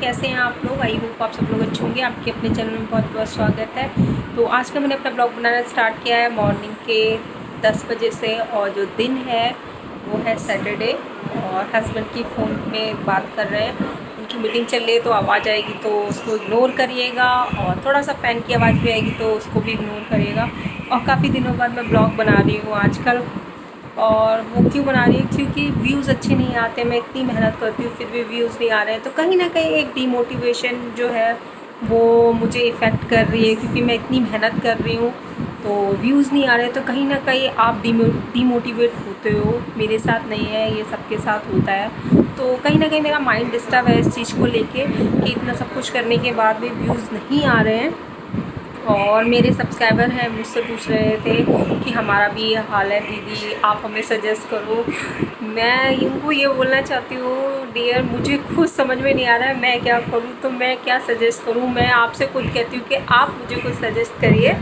कैसे हैं आप लोग। आई होप आप सब लोग अच्छे होंगे। आपके अपने चैनल में बहुत बहुत स्वागत है। तो आज का मैंने अपना ब्लॉग बनाना स्टार्ट किया है मॉर्निंग के 10 बजे से, और जो दिन है वो है सैटरडे। और हस्बैंड की फ़ोन में बात कर रहे हैं, उनकी मीटिंग चल रही है, तो आवाज़ आएगी तो उसको इग्नोर करिएगा, और थोड़ा सा फ़ैन की आवाज़ भी आएगी तो उसको भी इग्नोर करिएगा। और काफ़ी दिनों बाद मैं ब्लॉग बना रही हूँ आजकल, और वो क्यों बना रही हूँ, क्योंकि व्यूज़ अच्छे नहीं आते। मैं इतनी मेहनत करती हूँ फिर भी व्यूज़ नहीं आ रहे हैं, तो कहीं ना कहीं एक डीमोटिवेशन जो है वो मुझे इफ़ेक्ट कर रही है, क्योंकि मैं इतनी मेहनत कर रही हूँ तो व्यूज़ नहीं आ रहे, तो कहीं ना कहीं आप डीमोटिवेट होते हो। मेरे साथ नहीं है, ये सबके साथ होता है। तो कहीं ना कहीं मेरा माइंड डिस्टर्ब है इस चीज़ को लेके कि इतना सब कुछ करने के बाद भी व्यूज़ नहीं आ रहे हैं। और मेरे सब्सक्राइबर हैं मुझसे पूछ रहे थे कि हमारा भी ये हाल है दीदी, आप हमें सजेस्ट करो। मैं इनको ये बोलना चाहती हूँ, डियर मुझे खुद समझ में नहीं आ रहा है मैं क्या करूँ, तो मैं क्या सजेस्ट करूँ। मैं आपसे खुद कहती हूँ कि आप मुझे कुछ सजेस्ट करिए।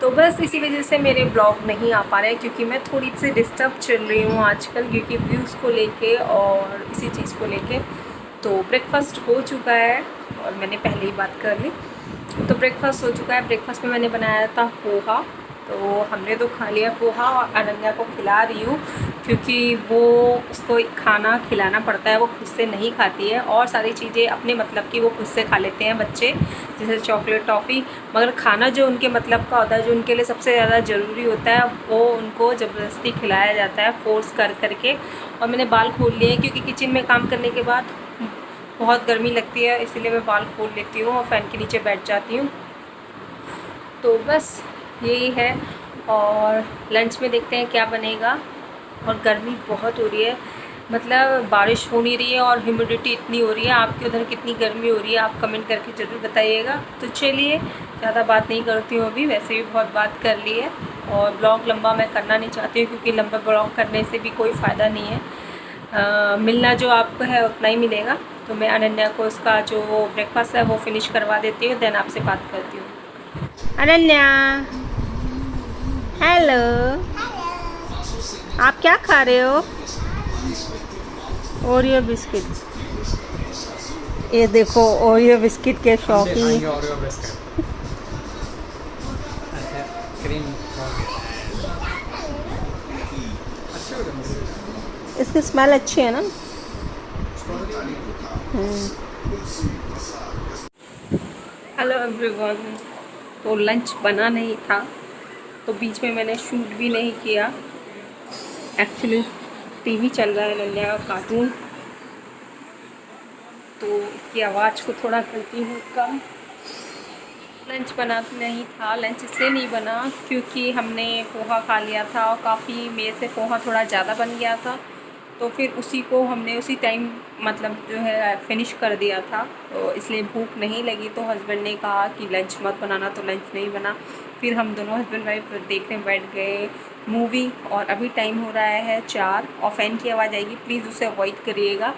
तो बस इसी वजह से मेरे ब्लॉग नहीं आ पा रहे हैं, क्योंकि मैं थोड़ी सी डिस्टर्ब चल रही हूँ आजकल, क्योंकि व्यूज़ को लेके और इसी चीज़ को लेके। तो ब्रेकफास्ट हो चुका है और मैंने पहले ही बात कर ली। तो ब्रेकफास्ट हो चुका है। ब्रेकफास्ट में मैंने बनाया था पोहा, तो हमने तो खा लिया पोहा, और अनन्या को खिला रही हूँ, क्योंकि वो उसको खाना खिलाना पड़ता है, वो खुद से नहीं खाती है। और सारी चीज़ें अपने मतलब की वो खुद से खा लेते हैं बच्चे, जैसे चॉकलेट टॉफ़ी, मगर खाना जो उनके मतलब का होता है, जो उनके लिए सबसे ज़्यादा ज़रूरी होता है, वो उनको ज़बरदस्ती खिलाया जाता है, फोर्स कर करके। और मैंने बाल खोल लिए हैं, क्योंकि किचन में काम करने के बाद बहुत गर्मी लगती है, इसीलिए मैं बाल खोल लेती हूँ और फ़ैन के नीचे बैठ जाती हूँ। तो बस यही है। और लंच में देखते हैं क्या बनेगा। और गर्मी बहुत हो रही है, मतलब बारिश हो नहीं रही है, और ह्यूमिडिटी इतनी हो रही है। आपके उधर कितनी गर्मी हो रही है, आप कमेंट करके ज़रूर बताइएगा। तो चलिए, ज़्यादा बात नहीं करती हूँ अभी, वैसे भी बहुत बात कर ली है। और ब्लॉग लंबा मैं करना नहीं चाहती हूँ, क्योंकि लंबा ब्लॉग करने से भी कोई फ़ायदा नहीं है। मिलना जो आपको है उतना ही मिलेगा। तो मैं अनन्या को उसका जो ब्रेकफास्ट है वो फिनिश करवा देती हूँ, देन आपसे बात करती हूँ। अनन्या, हेलो, आप क्या खा रहे हो? Oreo biscuit. ये देखो, ओरियो बिस्किट के शौकीन। इसकी स्मेल अच्छी है ना। Hello everyone. तो लंच बना नहीं था, तो बीच में मैंने शूट भी नहीं किया। एक्चुअली टीवी चल रहा है नन्या का कार्टून, तो इसकी आवाज़ को थोड़ा करती हूँ कम। लंच बना नहीं था, लंच इसलिए नहीं बना क्योंकि हमने पोहा खा लिया था, और काफ़ी मेरे से पोहा थोड़ा ज़्यादा बन गया था, तो फिर उसी को हमने उसी टाइम मतलब जो है फिनिश कर दिया था। तो इसलिए भूख नहीं लगी, तो हस्बैंड ने कहा कि लंच मत बनाना, तो लंच नहीं बना। फिर हम दोनों हस्बैंड वाइफ देखने बैठ गए मूवी, और अभी टाइम हो रहा है 4, और फ़ैन की आवाज़ आएगी, प्लीज़ उसे अवॉइड करिएगा।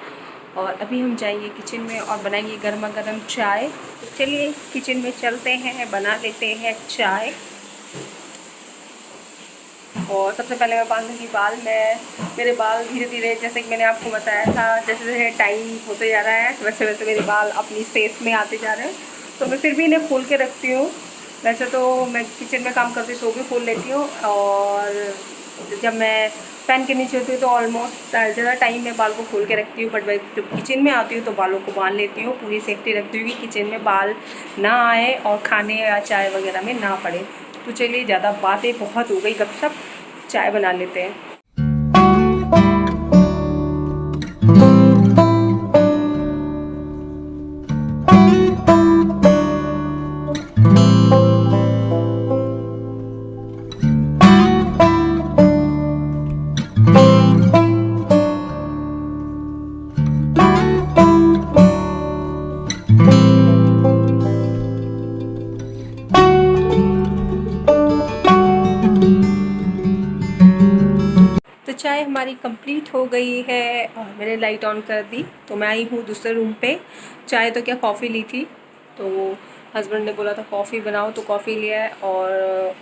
और अभी हम जाएंगे किचन में और बनाएंगे गर्मा गर्म चाय। तो चलिए किचन में चलते हैं, बना लेते हैं चाय। और सबसे पहले मैं बांधूंगी बाल। मेरे बाल धीरे धीरे, जैसे कि मैंने आपको बताया था, जैसे जैसे टाइम होते जा रहा है वैसे वैसे मेरे बाल अपनी स्पेस में आते जा रहे हैं, तो मैं फिर भी इन्हें खोल के रखती हूँ। वैसे तो मैं किचन में काम करती हूँ तो भी खोल लेती हूँ, और जब मैं फ़ैन के नीचे होती हूँ तो ऑलमोस्ट ज़्यादा टाइम मैं बाल को खोल के रखती हूँ। बट मैं जब किचन में आती हूँ तो बालों को बांध लेती हूँ, पूरी सेफ्टी रखती हूँ कि किचन में बाल ना आए और खाने या चाय वगैरह में ना पड़े। तो चलिए, ज़्यादा बातें बहुत हो गई, गपशप, चाय बना लेते हैं। तो चाय हमारी कंप्लीट हो गई है, और मैंने लाइट ऑन कर दी। तो मैं आई हूँ दूसरे रूम पे। चाय तो क्या, कॉफ़ी ली थी, तो हस्बैंड ने बोला था कॉफ़ी बनाओ, तो कॉफ़ी लिया है। और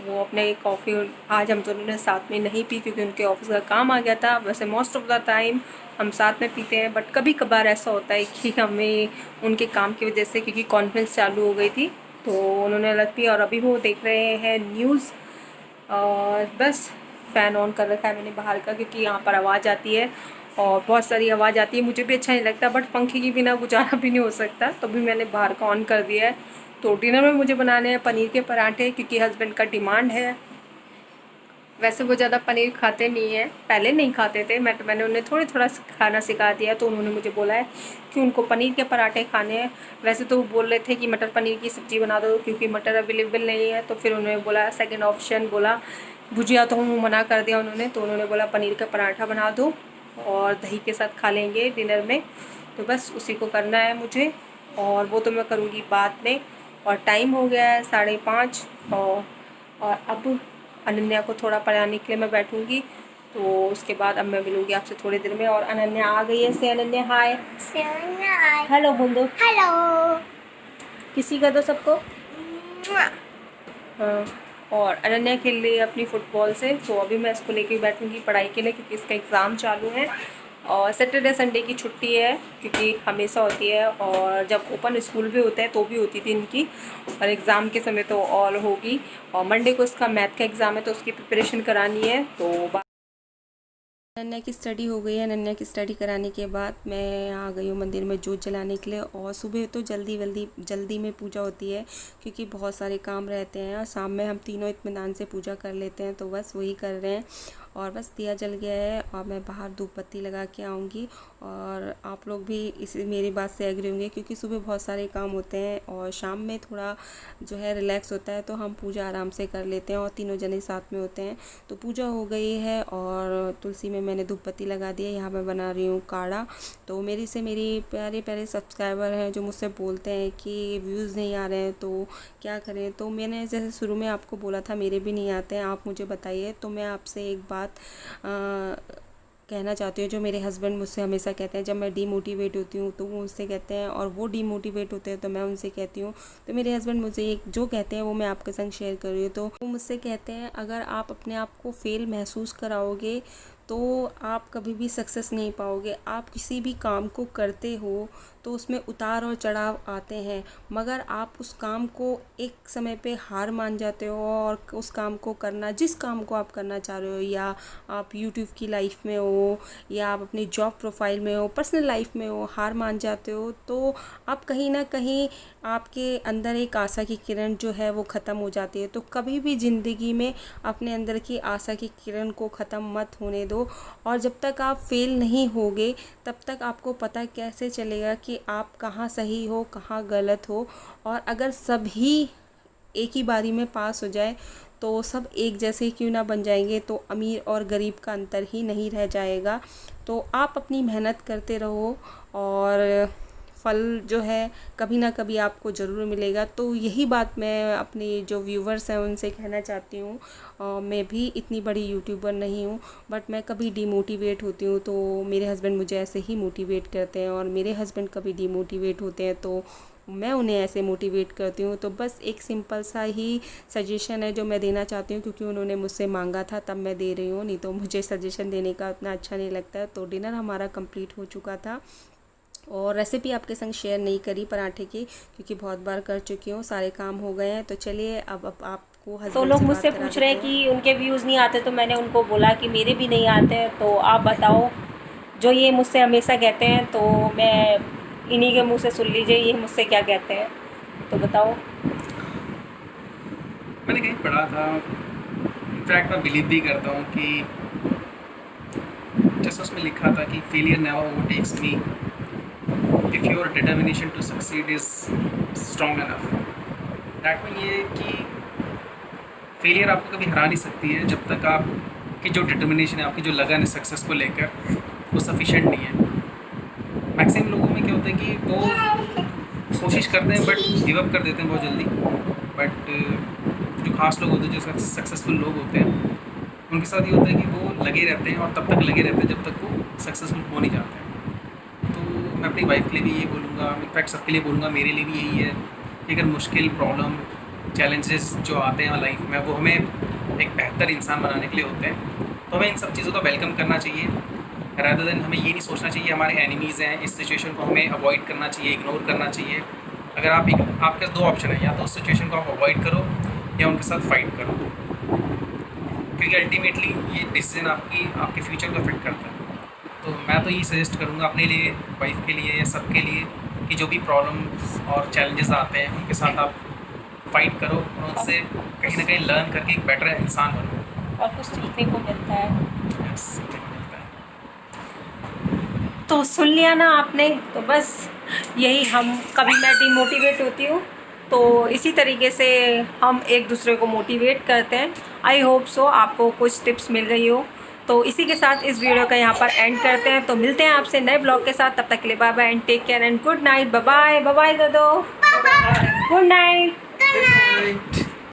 वो अपने कॉफ़ी आज हम दोनों ने साथ में नहीं पी क्योंकि उनके ऑफिस का काम आ गया था। वैसे मोस्ट ऑफ द टाइम हम साथ में पीते हैं, बट कभी कभार ऐसा होता है कि हमें उनके काम की वजह से, क्योंकि कॉन्फ्रेंस चालू हो गई थी, तो उन्होंने अलग पी। और अभी वो देख रहे हैं न्यूज़। और बस फ़ैन ऑन कर रखा है मैंने बाहर का, क्योंकि यहाँ पर आवाज़ आती है और बहुत सारी आवाज़ आती है, मुझे भी अच्छा नहीं लगता, बट पंखे के बिना गुजारा भी नहीं हो सकता, तो भी मैंने बाहर का ऑन कर दिया है। तो डिनर में मुझे बनाने हैं पनीर के पराठे, क्योंकि हस्बैंड का डिमांड है। वैसे वो ज़्यादा पनीर खाते नहीं हैं, पहले नहीं खाते थे, मैंने उन्हें थोड़ा खाना सिखा दिया, तो उन्होंने मुझे बोला है कि उनको पनीर के पराठे खाने हैं। वैसे तो वो बोल रहे थे कि मटर पनीर की सब्ज़ी बना दो, क्योंकि मटर अवेलेबल नहीं है, तो फिर उन्होंने बोला सेकंड ऑप्शन बोला भुजिया, तो मना कर दिया उन्होंने। तो उन्होंने बोला पनीर का पराठा बना दो और दही के साथ खा लेंगे डिनर में, तो बस उसी को करना है मुझे, और वो तो मैं करूँगी बाद में। और टाइम हो गया है 5:30, और अब अनन्या को थोड़ा पढ़ाने के लिए मैं बैठूंगी, तो उसके बाद अब मैं मिलूंगी आपसे थोड़ी देर में। और अनन्या आ गई है। से अनन्या हाय, हेलो बोल दो, हेलो। किसी का दो सबको। हाँ, और अनन्या खेल रही है अपनी फ़ुटबॉल से, तो अभी मैं इसको लेके बैठूंगी पढ़ाई के लिए, क्योंकि इसका एग्ज़ाम चालू है। और सैटरडे संडे की छुट्टी है, क्योंकि हमेशा होती है, और जब ओपन स्कूल भी होता है तो भी होती थी इनकी, और एग्ज़ाम के समय तो ऑल होगी। और मंडे को इसका मैथ का एग्ज़ाम है, तो उसकी प्रिपरेशन करानी है। तो अनन्या की स्टडी हो गई है। अनन्या की स्टडी कराने के बाद मैं आ गई हूँ मंदिर में जोत जलाने के लिए। और सुबह तो जल्दी में पूजा होती है, क्योंकि बहुत सारे काम रहते हैं, और शाम में हम तीनों इत्मीनान से पूजा कर लेते हैं, तो बस वही कर रहे हैं। और बस दिया जल गया है, और मैं बाहर धूप बत्ती लगा के आऊँगी। और आप लोग भी इसी मेरी बात से एग्री होंगे, क्योंकि सुबह बहुत सारे काम होते हैं और शाम में थोड़ा जो है रिलैक्स होता है, तो हम पूजा आराम से कर लेते हैं, और तीनों जने साथ में होते हैं। तो पूजा हो गई है, और तुलसी में मैंने धूप बत्ती लगा दी है। यहाँ मैं बना रही हूँ काढ़ा। तो मेरी प्यारे प्यारे सब्सक्राइबर हैं जो मुझसे बोलते हैं कि व्यूज़ नहीं आ रहे हैं, तो क्या करें। तो मैंने जैसे शुरू में आपको बोला था मेरे भी नहीं आते हैं, आप मुझे बताइए। तो मैं आपसे एक बात कहना चाहती हूँ, जो मेरे हस्बैंड मुझसे हमेशा कहते हैं, जब मैं डीमोटिवेट होती हूँ तो वो मुझसे कहते हैं, और वो डीमोटिवेट होते हैं तो मैं उनसे कहती हूँ। तो मेरे हस्बैंड मुझे एक जो कहते हैं वो मैं आपके संग शेयर कर रही हूँ। तो वो मुझसे कहते हैं, अगर आप अपने आप को फेल महसूस कराओगे तो आप कभी भी सक्सेस नहीं पाओगे। आप किसी भी काम को करते हो तो उसमें उतार और चढ़ाव आते हैं, मगर आप उस काम को एक समय पे हार मान जाते हो, और उस काम को करना, जिस काम को आप करना चाह रहे हो, या आप यूट्यूब की लाइफ में हो, या आप अपनी जॉब प्रोफाइल में हो, पर्सनल लाइफ में हो, हार मान जाते हो, तो आप कहीं ना कहीं आपके अंदर एक आशा की किरण जो है वो ख़त्म हो जाती है। तो कभी भी ज़िंदगी में अपने अंदर की आशा की किरण को ख़त्म मत होने दो। और जब तक आप फेल नहीं होगे तब तक आपको पता कैसे चलेगा कि आप कहाँ सही हो, कहाँ गलत हो। और अगर सभी एक ही बारी में पास हो जाए तो सब एक जैसे ही क्यों ना बन जाएंगे, तो अमीर और गरीब का अंतर ही नहीं रह जाएगा। तो आप अपनी मेहनत करते रहो, और फल जो है कभी ना कभी आपको ज़रूर मिलेगा। तो यही बात मैं अपने जो व्यूवर्स हैं उनसे कहना चाहती हूँ। मैं भी इतनी बड़ी यूट्यूबर नहीं हूँ, बट मैं कभी डिमोटिवेट होती हूँ तो मेरे हस्बैंड मुझे ऐसे ही मोटिवेट करते हैं, और मेरे हस्बैंड कभी डिमोटिवेट होते हैं तो मैं उन्हें ऐसे मोटिवेट करती हूँ। तो बस एक सिंपल सा ही सजेशन है जो मैं देना चाहती हूँ, क्योंकि उन्होंने मुझसे मांगा था तब मैं दे रही हूँ, नहीं तो मुझे सजेशन देने का उतना अच्छा नहीं लगता है। तो डिनर हमारा कंप्लीट हो चुका था, और रेसिपी आपके संग शेयर नहीं करी पराठे की, क्योंकि बहुत बार कर चुकी हूँ, सारे काम हो गए हैं। तो चलिए अब आपको तो हस्बैंड लोग से मुझसे बात करा पूछ रहे देते हैं हैं। कि उनके व्यूज़ नहीं आते, तो मैंने उनको बोला कि मेरे भी नहीं आते हैं। तो आप बताओ, जो ये मुझसे हमेशा कहते हैं, तो मैं इन्हीं के मुंह से सुन लीजिए ये मुझसे क्या कहते हैं, तो बताओ। मैंने कहीं पढ़ा था, इनफैक्ट मैं बिलीव भी करता हूँ कि जैसा उसमें लिखा था कि failure never overtakes me if your determination to succeed is strong enough. That mean ये कि फेलियर आपको कभी हरा नहीं सकती है जब तक आपकी जो डिटर्मिनेशन है, आपकी जो लगन है सक्सेस को लेकर, वो सफिशेंट नहीं है। मैक्सिमम लोगों में क्या होता है कि वो कोशिश करते हैं बट गिव अप कर देते हैं बहुत जल्दी। बट जो खास लोग होते हैं, जो सक्सेसफुल लोग होते हैं, उनके साथ ये होता है कि वो लगे रहते हैं, और तब तक लगे रहते हैं जब तक वो सक्सेसफुल हो नहीं जाते हैं। तो मैं अपनी वाइफ के लिए भी यही बोलूँगा, इनफैक्ट सबके लिए बोलूँगा, मेरे लिए भी यही है कि अगर मुश्किल प्रॉब्लम चैलेंजेस जो आते हैं लाइफ में वो हमें एक बेहतर इंसान बनाने के लिए होते हैं, तो हमें इन सब चीज़ों को वेलकम करना चाहिए। रादर देन हमें ये नहीं सोचना चाहिए हमारे एनिमीज़ हैं, इस सिचुएशन को हमें अवॉइड करना चाहिए, इग्नोर करना चाहिए। अगर आप आपके पास 2 ऑप्शन है, या तो उस सिचुएशन को आप अवॉइड करो या उनके साथ फाइट करो, क्योंकि अल्टीमेटली ये डिसीजन आपके फ्यूचर को अफेक्ट करता है। तो मैं तो यही सजेस्ट करूँगा अपने लिए, वाइफ के लिए या सबके लिए, कि जो भी प्रॉब्लम्स और चैलेंजेस आते हैं उनके साथ आप फाइट करो और उनसे कहीं ना कहीं लर्न करके एक बेटर इंसान बनो। और कुछ सीखने को मिलता है। यस, सीखने को मिलता है। तो सुन लिया ना आपने, तो बस यही, हम कभी मैं डिमोटिवेट होती हूँ तो इसी तरीके से हम एक दूसरे को मोटिवेट करते हैं। आई होप सो आपको कुछ टिप्स मिल गई हो। तो इसी के साथ इस वीडियो का यहाँ पर एंड करते हैं। तो मिलते हैं आपसे नए ब्लॉग के साथ, तब तक के लिए bye bye and take care and good night. Bye bye, bye bye दो, गुड नाइट। Good night.